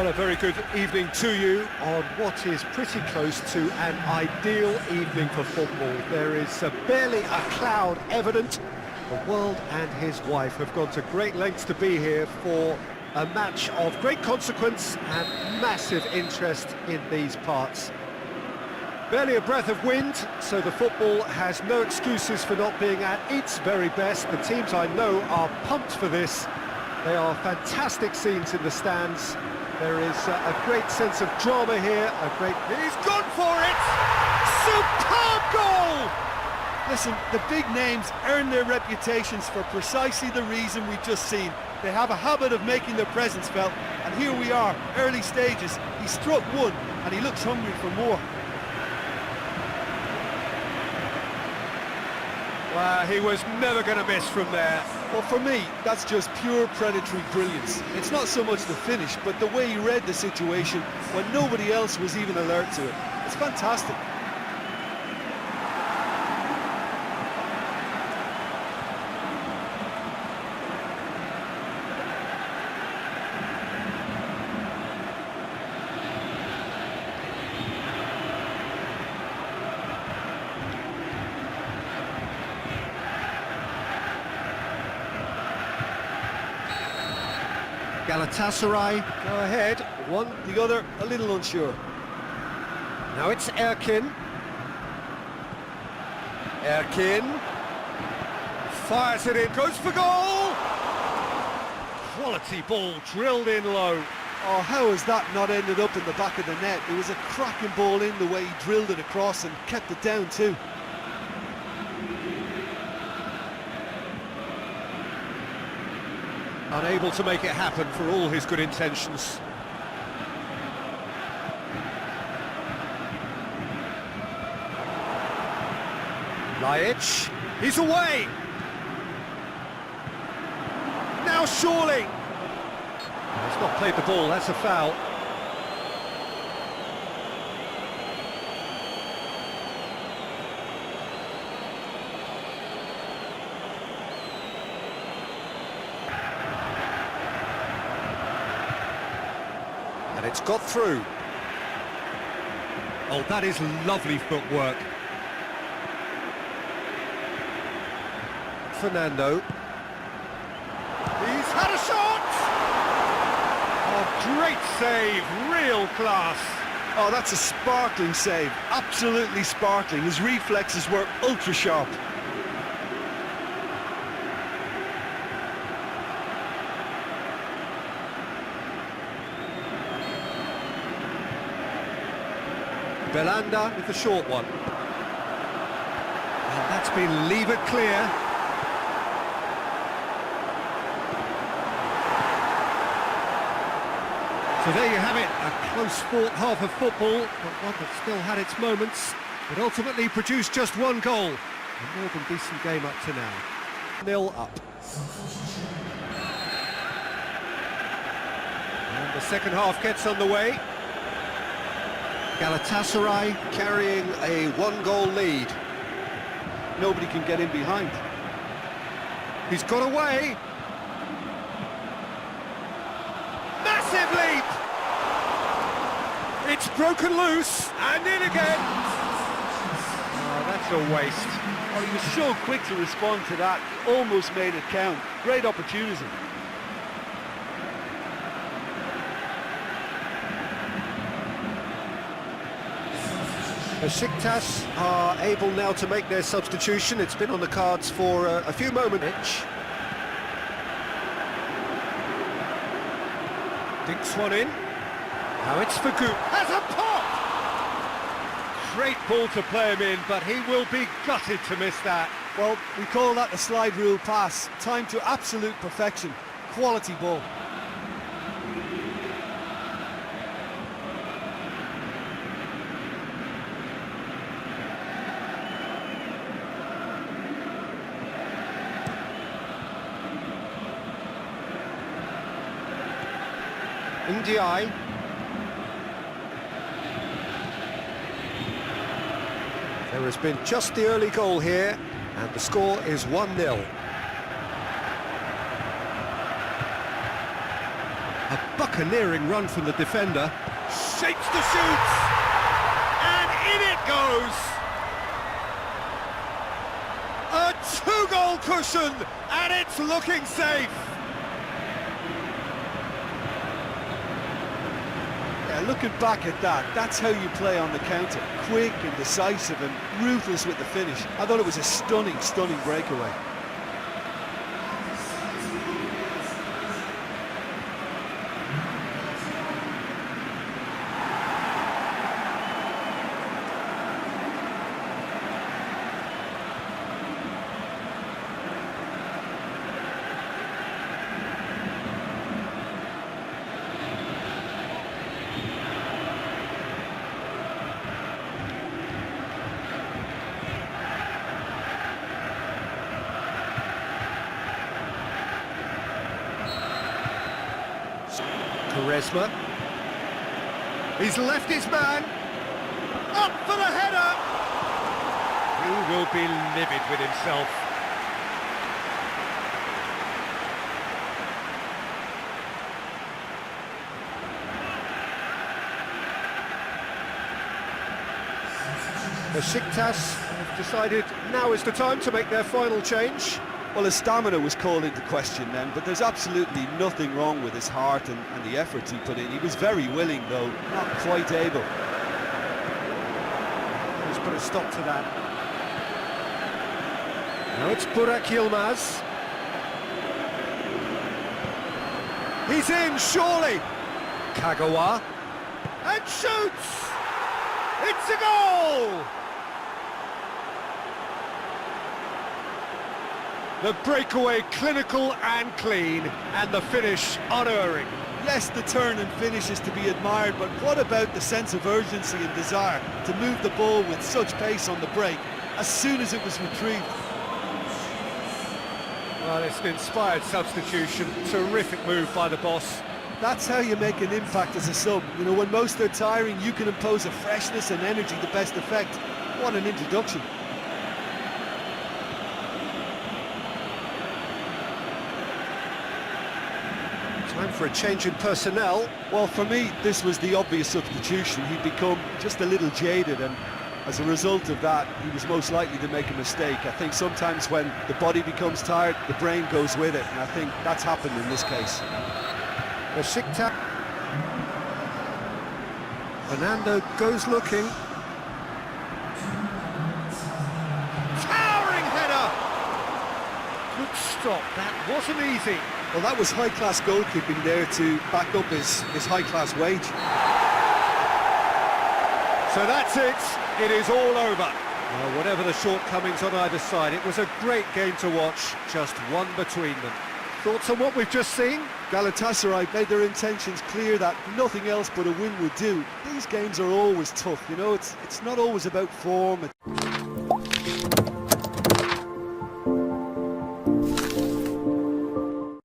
Well, a very good evening to you on what is pretty close to an ideal evening for football. There is barely a cloud evident. The world and his wife have gone to great lengths to be here for a match of great consequence and massive interest in these parts. Barely a breath of wind, so the football has no excuses for not being at its very best. The teams I know are pumped for this. They are fantastic scenes in the stands. There is a great sense of drama here, He's gone for it! Superb goal! Listen, the big names earn their reputations for precisely the reason we've just seen. They have a habit of making their presence felt, and here we are, early stages. He struck one, and he looks hungry for more. Well, he was never going to miss from there. Well, for me, that's just pure predatory brilliance. It's not so much the finish, but the way he read the situation when nobody else was even alert to it. It's fantastic. Galatasaray go ahead, one, The other, a little unsure. now it's Erkin. Erkin fires it in, goes for goal! Quality ball drilled in low. Oh, how has that not ended up in the back of the net? It was a cracking ball in the way he drilled it across and kept it down too. Unable to make it happen for all his good intentions. Laic, he's away! Now surely! He's not played the ball, that's a foul. And it's got through. Oh, that is lovely footwork. Fernando. He's had a shot! Oh, great save, real class. Oh, that's a sparkling save. Absolutely sparkling. His reflexes were ultra sharp. Belhanda with the short one. And that's been levered clear. So there you have it, a close-fought half of football, but one that still had its moments. It ultimately produced just one goal. A more than decent game up to now. 0 up. And the second half gets underway. Galatasaray carrying a one-goal lead. Nobody can get in behind. He's got away. Massive leap! It's broken loose, and in again. Oh, that's a waste. Oh, he was so quick to respond to that. Almost made it count. Great opportunity. Beşiktaş are able now to make their substitution. It's been on the cards for a few moments. Dinks one in. Now it's for Goop. Has a pop! Great ball to play him in, but he will be gutted to miss that. Well, we call that the slide rule pass. Time to absolute perfection. Quality ball. Diagne. There has been just the early goal here, and the score is 1-0. A buccaneering run from the defender. Shapes the shoots! And in it goes! A two-goal cushion, and it's looking safe! Yeah, looking back at that, that's how you play on the counter. Quick and decisive and ruthless with the finish. I thought it was a stunning, stunning breakaway. Charisma. He's left his man. Up for the header. He will be livid with himself. Beşiktaş have decided now is the time to make their final change. Well, his stamina was called into question then, but there's absolutely nothing wrong with his heart and the efforts he put in. He was very willing, though, not quite able. He's put a stop to that. Now it's Burak Yilmaz. He's in, surely. Kagawa. And shoots! It's a goal! The breakaway clinical and clean, and the finish unerring. Yes, the turn and finish is to be admired, but what about the sense of urgency and desire to move the ball with such pace on the break as soon as it was retrieved? Well, it's an inspired substitution. Terrific move by the boss. That's how you make an impact as a sub. You know, when most are tiring, you can impose a freshness and energy to best effect. What an introduction. Time for a change in personnel. Well, for me, this was the obvious substitution. He'd become just a little jaded, and as a result of that, he was most likely to make a mistake. I think sometimes when the body becomes tired, the brain goes with it, and I think that's happened in this case. Beşiktaş. Fernando goes looking. Towering header! Good stop, that wasn't easy. Well, that was high-class goalkeeping there to back up his high-class wage. So that's it. It is all over. Well, whatever the shortcomings on either side, it was a great game to watch. Just one between them. Thoughts on what we've just seen? Galatasaray made their intentions clear that nothing else but a win would do. These games are always tough, you know, it's not always about form.